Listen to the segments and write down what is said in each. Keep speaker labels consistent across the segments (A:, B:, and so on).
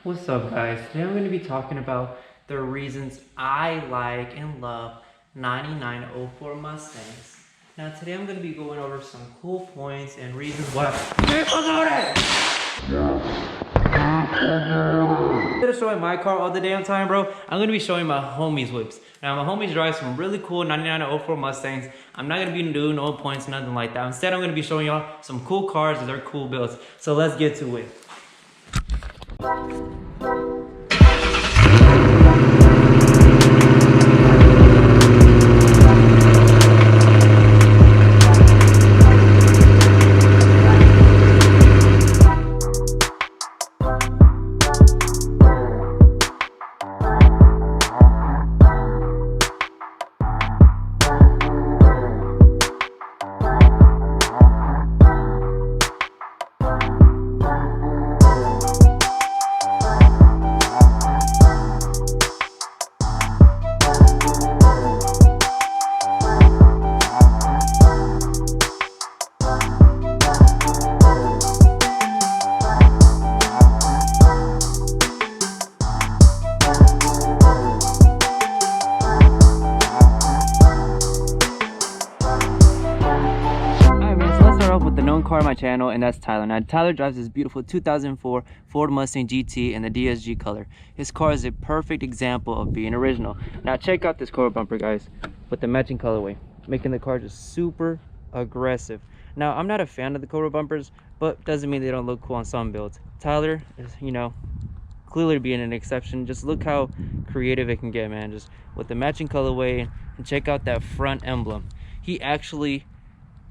A: What's up, guys? Today I'm going to be talking about the reasons I like and love 9904 Mustangs. Now today I'm going to be going over some cool points and reasons why I'm going to show my car all the damn time, bro. I'm going to be showing my homies whips. Now my homies drive some really cool 9904 Mustangs. I'm not going to be doing no points, nothing like that. Instead, I'm going to be showing y'all some cool cars and their cool builds. So let's get to it. Car on my channel, and that's Tyler. Now Tyler drives this beautiful 2004 Ford Mustang GT in the DSG color. His car is a perfect example of being original. Now check out this Cobra bumper, guys, with the matching colorway, making the car just super aggressive. Now I'm not a fan of the Cobra bumpers, but doesn't mean they don't look cool on some builds. Tyler is, you know, clearly being an exception. Just look how creative it can get, man, just with the matching colorway. And check out that front emblem. He actually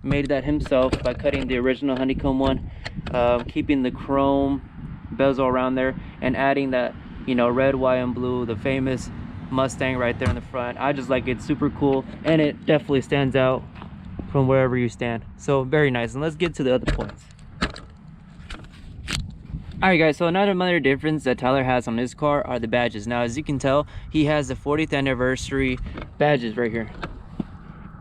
A: made that himself by cutting the original honeycomb one, keeping the chrome bezel around there, and adding that, you know, red, white, and blue, the famous Mustang right there in the front. I just like it, super cool, and it definitely stands out from wherever you stand. So very nice. And let's get to the other points. Alright guys, so another minor difference that Tyler has on his car are the badges. Now as you can tell, he has the 40th anniversary badges right here.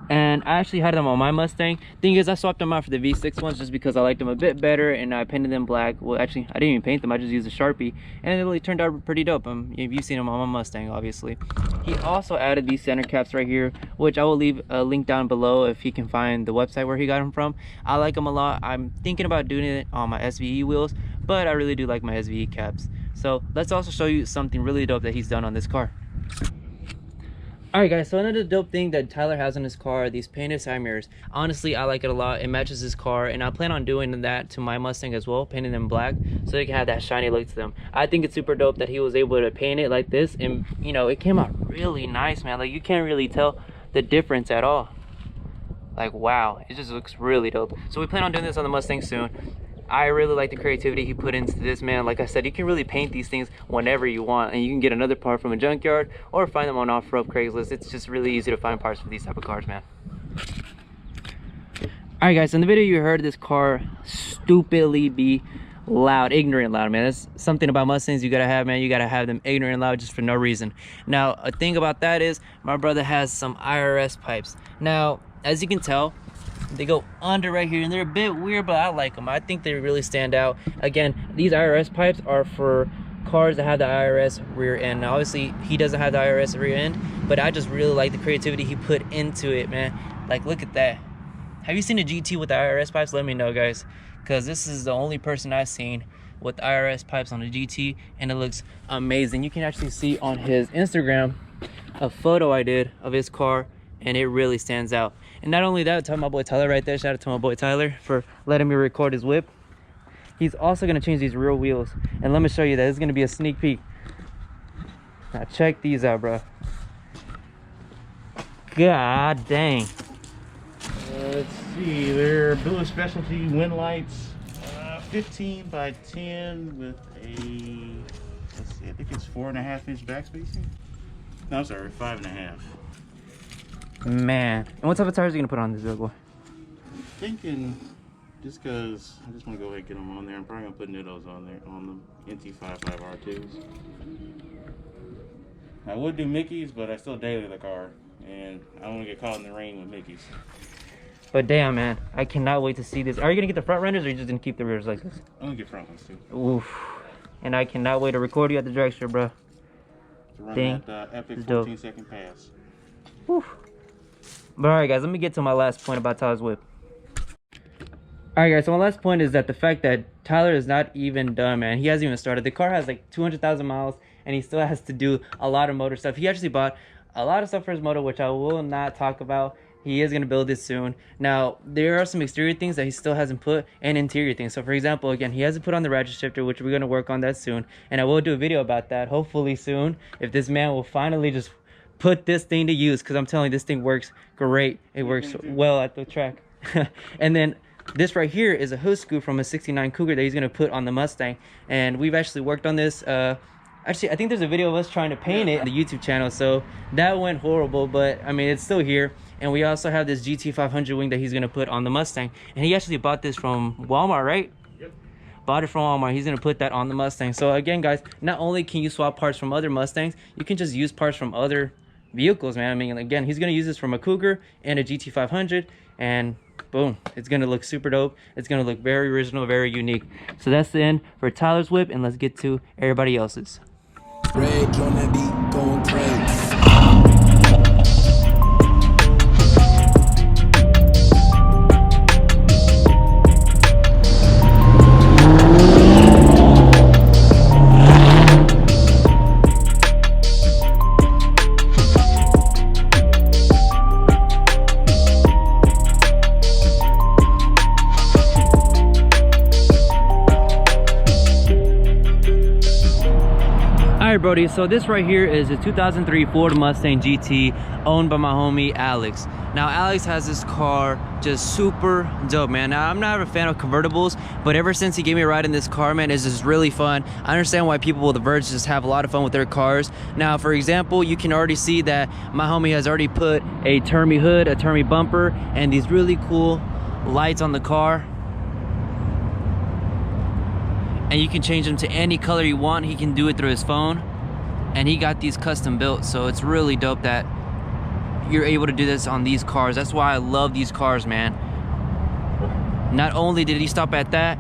A: And I actually had them on my Mustang. Thing is, I swapped them out for the V6 ones just because I liked them a bit better, and I painted them black. Well, actually, I didn't even paint them. I just used a Sharpie, and it really turned out pretty dope. You've seen them on my Mustang, obviously. He also added these center caps right here, which I will leave a link down below if he can find the website where he got them from. I like them a lot. I'm thinking about doing it on my SVE wheels, but I really do like my SVE caps. So let's also show you something really dope that he's done on this car. Alright guys, so another dope thing that Tyler has on his car are these painted side mirrors. Honestly, I like it a lot. It matches his car, and I plan on doing that to my Mustang as well, painting them black so they can have that shiny look to them. I think it's super dope that he was able to paint it like this, and you know, it came out really nice, man. Like, you can't really tell the difference at all. Like, wow, it just looks really dope. So we plan on doing this on the Mustang soon. I really like the creativity he put into this, man. Like I said, you can really paint these things whenever you want, and you can get another part from a junkyard or find them on off-road Craigslist. It's just really easy to find parts for these type of cars, man. Alright guys, so in the video you heard this car stupidly be loud, ignorant loud, man. That's something about Mustangs you gotta have, man. You gotta have them ignorant loud just for no reason. Now, a thing about that is my brother has some IRS pipes. Now, as you can tell, they go under right here, and they're a bit weird, but I like them. I think they really stand out. Again, these IRS pipes are for cars that have the IRS rear end. Now, obviously, he doesn't have the IRS rear end, but I just really like the creativity he put into it, man. Like, look at that. Have you seen a GT with the IRS pipes? Let me know, guys, because this is the only person I've seen with IRS pipes on the GT, and it looks amazing. You can actually see on his Instagram a photo I did of his car, and it really stands out. And not only that, tell my boy Tyler right there, shout out to my boy Tyler for letting me record his whip. He's also going to change these rear wheels, and let me show you that. This is going to be a sneak peek. Now check these out, bro. God dang.
B: Let's see, they're Billet Specialty wind lights, 15 by 10 with a, let's see, I think it's 4.5 inch back spacing. No, I'm sorry, 5.5.
A: Man, and what type of tires are you gonna put on this big boy?
B: Thinking, just cause I just want to go ahead and get them on there. I'm probably gonna put Nittos on there on the NT55 R2s. I would do Mickey's, but I still daily the car, and I don't want to get caught in the rain with Mickey's.
A: But damn, man, I cannot wait to see this. Are you gonna get the front renders, or are you just gonna keep the rears like this?
B: I'm gonna get front ones too.
A: Oof. and I cannot wait to record you at the dragster, bro.
B: To run
A: Dang.
B: that epic
A: It's dope.
B: 14-second pass.
A: Whew. But alright guys, let me get to my last point about Tyler's whip. Alright guys, so my last point is that the fact that Tyler is not even done, man. He hasn't even started. The car has like 200,000 miles and he still has to do a lot of motor stuff. He actually bought a lot of stuff for his motor, which I will not talk about. He is going to build this soon. Now, there are some exterior things that he still hasn't put and interior things. So, for example, again, he hasn't put on the ratchet shifter, which we're going to work on that soon. And I will do a video about that, hopefully soon, if this man will finally just put this thing to use. Because I'm telling you, this thing works great. It works well at the track. And then this right here is a hood scoop from a 69 Cougar that he's going to put on the Mustang. And we've actually worked on this. Actually, I think there's a video of us trying to paint it on the YouTube channel. So that went horrible, but I mean, it's still here. And we also have this GT 500 wing that he's going to put on the Mustang. And he actually bought this from Walmart, right? Yep. Bought it from Walmart. He's going to put that on the Mustang. So again, guys, not only can you swap parts from other Mustangs, you can just use parts from other vehicles, man. I mean, again, he's going to use this from a Cougar and a GT 500. And boom, it's going to look super dope. It's going to look very original, very unique. So that's the end for Tyler's whip. And let's get to everybody else's.
C: Rage on that beat, going crazy.
A: Brody, so this right here is a 2003 Ford Mustang GT owned by my homie Alex. Now Alex has this car just super dope, man. Now I'm not a fan of convertibles, but ever since he gave me a ride in this car, man, it's just really fun. I understand why people with the Verge just have a lot of fun with their cars. Now for example, you can already see that my homie has already put a Termy hood, a Termy bumper, and these really cool lights on the car. And you can change them to any color you want. He can do it through his phone. And he got these custom built, so it's really dope that you're able to do this on these cars. That's why I love these cars, man. Not only did he stop at that,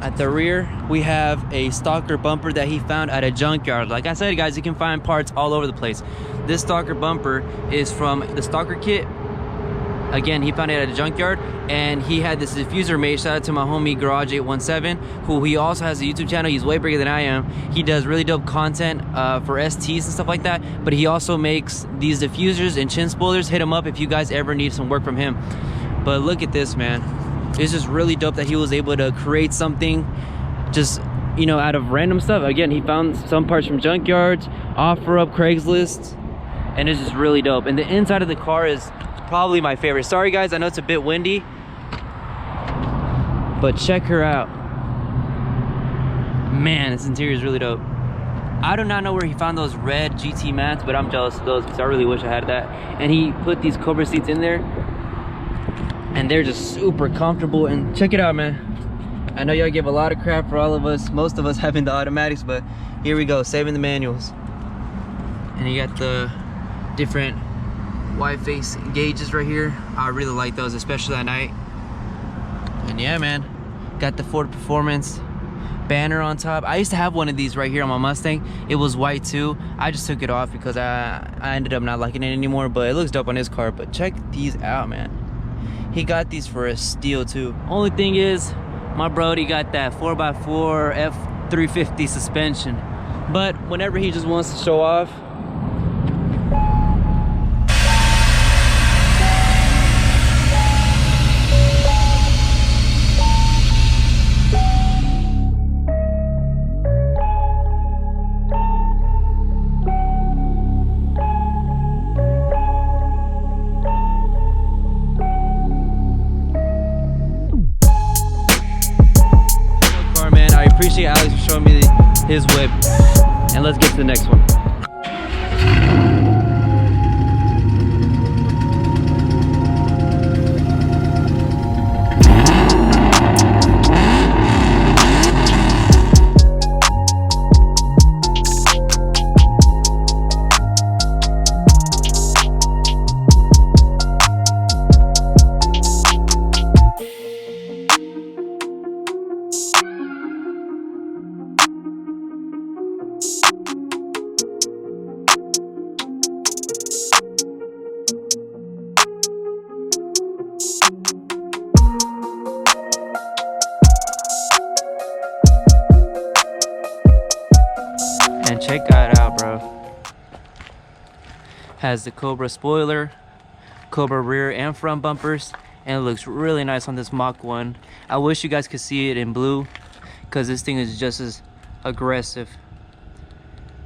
A: at the rear we have a Stalker bumper that he found at a junkyard. Like I said, guys, you can find parts all over the place. This Stalker bumper is from the Stalker kit. Again, he found it at a junkyard, and he had this diffuser made. Shout out to my homie Garage 817, who he also has a YouTube channel. He's way bigger than I am. He does really dope content for STs and stuff like that, but he also makes these diffusers and chin spoilers. Hit him up if you guys ever need some work from him. But look at this, man. It's just really dope that he was able to create something just, you know, out of random stuff. Again, he found some parts from junkyards, OfferUp, Craigslist, and it's just really dope. And the inside of the car is probably my favorite. Sorry guys, I know it's a bit windy, but check her out. Man, this interior is really dope. I do not know where he found those red GT mats, but I'm jealous of those because I really wish I had that. And he put these Cobra seats in there, and they're just super comfortable. And check it out, man. I know y'all give a lot of crap for all of us, most of us having the automatics, but here we go, saving the manuals. And you got the different wide face gauges right here. I really like those, especially at night. And yeah, man, got the Ford Performance banner on top. I used to have one of these right here on my Mustang. It was white too. I just took it off because I ended up not liking it anymore, but it looks dope on his car. But check these out, man. He got these for a steal too. Only thing is, my Brody got that 4x4 F350 suspension, but whenever he just wants to show off, appreciate Alex for showing me his whip, and let's get to the next one. And check that out, bro. Has the Cobra spoiler, Cobra rear and front bumpers, and it looks really nice on this Mach 1. I wish you guys could see it in blue, because this thing is just as aggressive.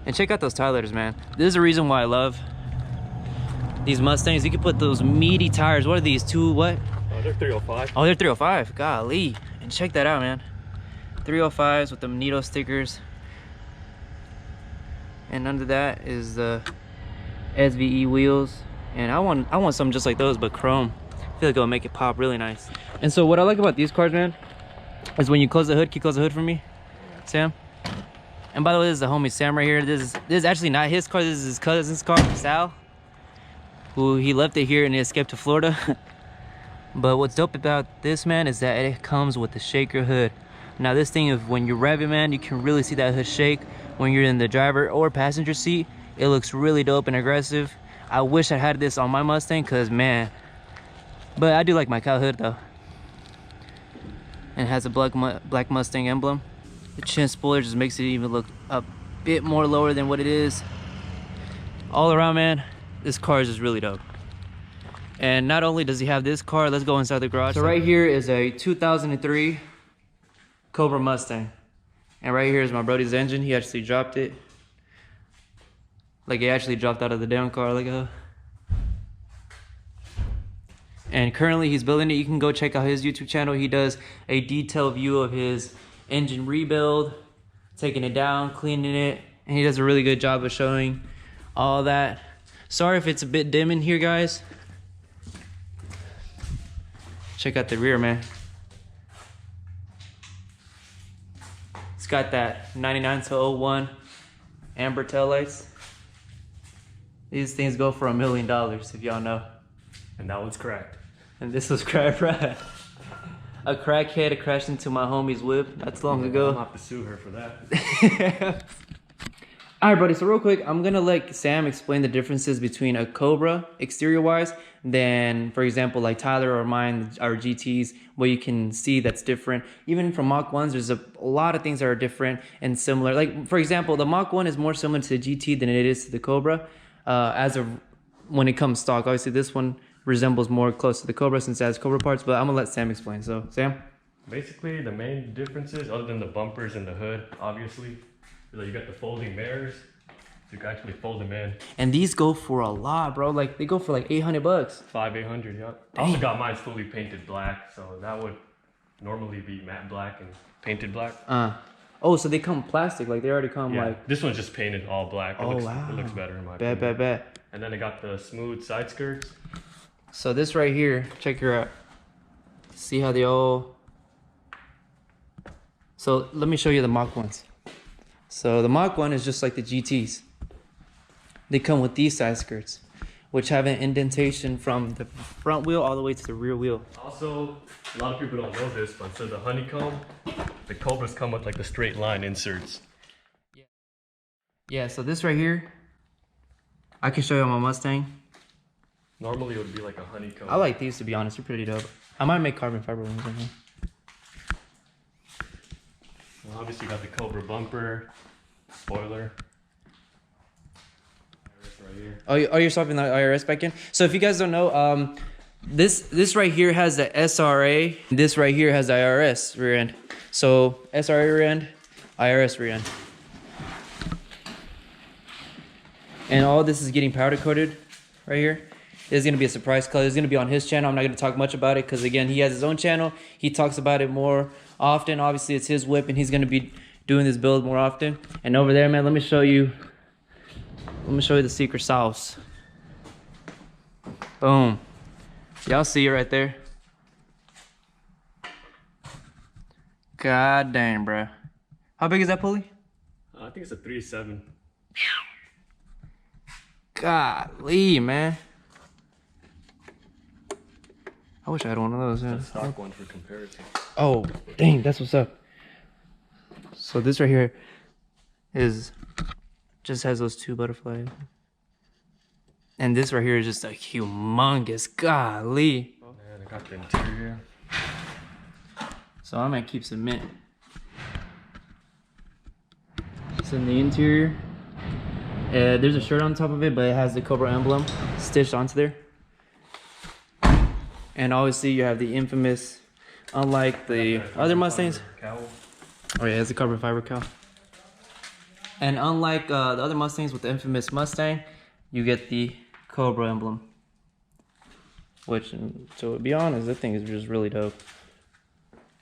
A: And check out those tires, man. This is the reason why I love these Mustangs. You can put those meaty tires. What are these, what?
D: Oh, they're 305.
A: Oh, they're 305. Golly. And check that out, man. 305s with the Nito stickers. And under that is the SVE wheels. And I want something just like those, but chrome. I feel like it'll make it pop really nice. And so what I like about these cars, man, is when you close the hood. Can you close the hood for me, Sam? And by the way, this is the homie Sam right here. This is actually not his car. This is his cousin's car, Sal, who he left it here and he escaped to Florida. But what's dope about this, man, is that it comes with the shaker hood. Now this thing, when you rev it, man, you can really see that hood shake when you're in the driver or passenger seat. It looks really dope and aggressive. I wish I had this on my Mustang, cause man, but I do like my cow hood though. And it has a black Mustang emblem. The chin spoiler just makes it even look a bit more lower than what it is. All around, man, this car is just really dope. And not only does he have this car, let's go inside the garage. So right here is a 2003 Cobra Mustang. And right here is my brody's engine. He actually dropped it. Like, he actually dropped out of the damn car. Like and currently he's building it. You can go check out his YouTube channel. He does a detailed view of his engine rebuild, taking it down, cleaning it, and he does a really good job of showing all that. Sorry if it's a bit dim in here, guys. Check out the rear, man. It's got that 99 to 01 amber taillights. These things go for $1 million, if y'all know.
D: And that one's cracked.
A: And this was cracked, right? A crackhead crashed into my homie's whip. That's long ago.
D: I'm gonna have to sue her for that.
A: All right, buddy. So real quick, I'm gonna let Sam explain the differences between a Cobra exterior-wise, than, for example, like Tyler or mine, our GTs, what you can see that's different. Even from Mach 1s, there's a lot of things that are different and similar. Like, for example, the Mach 1 is more similar to the GT than it is to the Cobra. When it comes stock, obviously this one resembles more close to the Cobra since it has Cobra parts, but I'm gonna let Sam explain. So, Sam?
D: Basically, the main differences, other than the bumpers and the hood, obviously, is that you got the folding mirrors, so you can actually fold them in.
A: And these go for a lot, bro. Like, they go for like $800.
D: $800, yeah. I also got mine fully painted black, so that would normally be matte black and painted black.
A: Oh, so they come plastic, like they already come like...
D: This one's just painted all black. It looks better in my opinion.
A: Bet.
D: And then I got the smooth side skirts.
A: So this right here, check her out. See how they all... So let me show you the Mach 1s. So the Mach 1 is just like the GTs. They come with these side skirts, which have an indentation from the front wheel all the way to the rear wheel.
D: Also, a lot of people don't know this, but instead of the honeycomb, the Cobras come with like the straight line inserts.
A: Yeah, so this right here, I can show you on my Mustang.
D: Normally it would be like a honeycomb.
A: I like these, to be honest. They're pretty dope. I might make carbon fiber ones on here.
D: Well, obviously you got the Cobra bumper, spoiler. Right here.
A: Oh, you're swapping the IRS back in? So if you guys don't know, this right here has the SRA. This right here has the IRS rear end. So SRA rear end, IRS rear end. And all this is getting powder coated right here. This is going to be a surprise color. It's going to be on his channel. I'm not going to talk much about it because, again, he has his own channel. He talks about it more often. Obviously, it's his whip, and he's going to be doing this build more often. And over there, man, let me show you the secret sauce. Boom. Y'all see it right there? God damn, bro. How big is that pulley?
D: I think it's a 3.7.
A: Golly, man. I wish I had one of those.
D: It's a stock one for comparison.
A: Oh, dang, that's what's up. So this right here just has those two butterflies. And this right here is just a humongous, golly.
D: And I got the interior.
A: So I'm gonna keep some mint. So in the interior, There's a shirt on top of it, but it has the Cobra emblem stitched onto there. And obviously you have the infamous, unlike the other Mustangs. Oh yeah, it's a carbon fiber cowl. And unlike the other Mustangs with the infamous Mustang, you get the Cobra emblem. Which, to be honest, that thing is just really dope.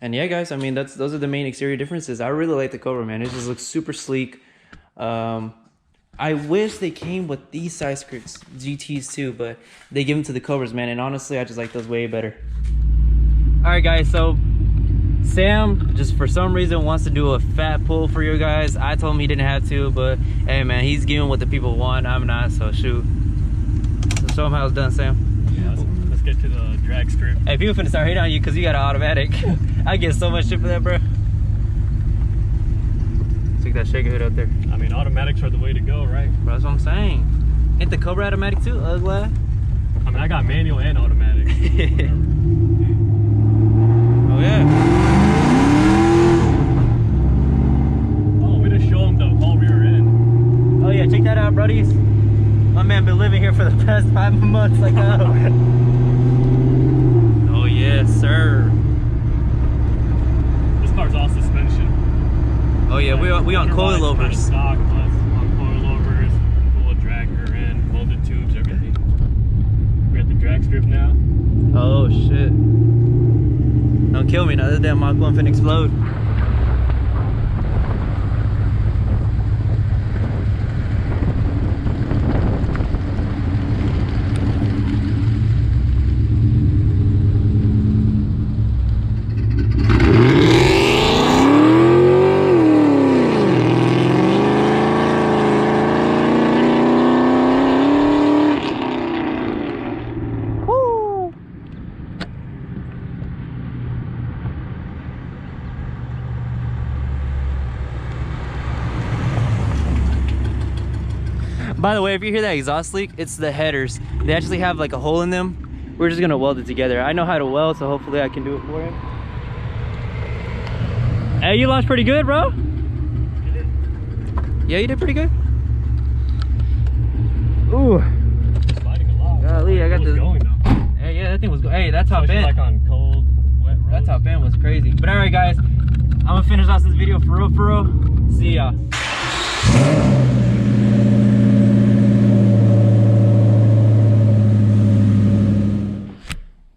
A: And yeah, guys, I mean, those are the main exterior differences. I really like the Cobra, man. It just looks super sleek. I wish they came with these side skirts, GTs too, but they give them to the Cobras, man. And honestly, I just like those way better. All right, guys, so Sam, just for some reason, wants to do a fat pull for you guys. I told him he didn't have to, but hey, man, he's giving what the people want. I'm not, so shoot. So show him how it's done, Sam.
D: Yeah, let's get to the drag strip.
A: Hey, people finna start hating on you because you got an automatic. I get so much shit for that, bro. Take that shaker hood up there.
D: I mean, automatics are the way to go, right?
A: Bro, that's what I'm saying. Ain't the Cobra automatic too, ugly?
D: I mean, I got manual and automatic.
A: Oh yeah.
D: Oh, we just show them the whole rear end.
A: Oh yeah, check that out, brodies. My man been living here for the past 5 months, like oh yes, sir.
D: This car's all suspension.
A: Oh yeah, we on coilovers.
D: Stock plus on coilovers, full of drag rear end, molded tubes, everything. We're at the drag strip now.
A: Oh shit. Don't kill me now, this damn Mach 1 finna explode. By the way, if you hear that exhaust leak, it's the headers. They actually have like a hole in them. We're just gonna weld it together. I know how to weld, so hopefully I can do it for him. Hey, you launched pretty good, bro. Yeah, you did pretty good. Ooh.
D: Sliding a lot.
A: Golly, I got this.
D: Going though.
A: Hey, yeah, that thing was. Hey, that top end.
D: Like on cold, wet roads.
A: That top end was crazy. But all right, guys, I'm gonna finish off this video for real. See ya.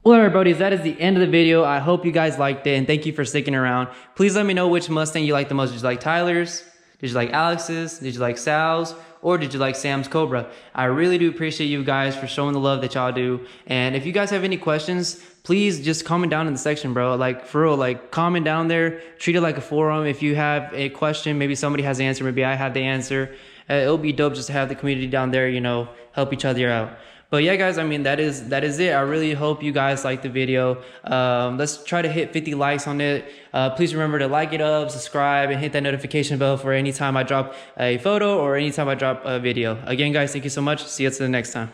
A: Well, alright, brodies, that is the end of the video. I hope you guys liked it, and thank you for sticking around. Please let me know which Mustang you like the most. Did you like Tyler's? Did you like Alex's? Did you like Sal's? Or did you like Sam's Cobra? I really do appreciate you guys for showing the love that y'all do. And if you guys have any questions, please just comment down in the section, bro. Like, for real, like, comment down there. Treat it like a forum. If you have a question, maybe somebody has the answer, maybe I have the answer. It'll be dope just to have the community down there, you know, help each other out. But yeah, guys, I mean, that is it. I really hope you guys like the video. Let's try to hit 50 likes on it. Please remember to like it up, subscribe, and hit that notification bell for any time I drop a photo or anytime I drop a video. Again, guys, thank you so much. See you to the next time.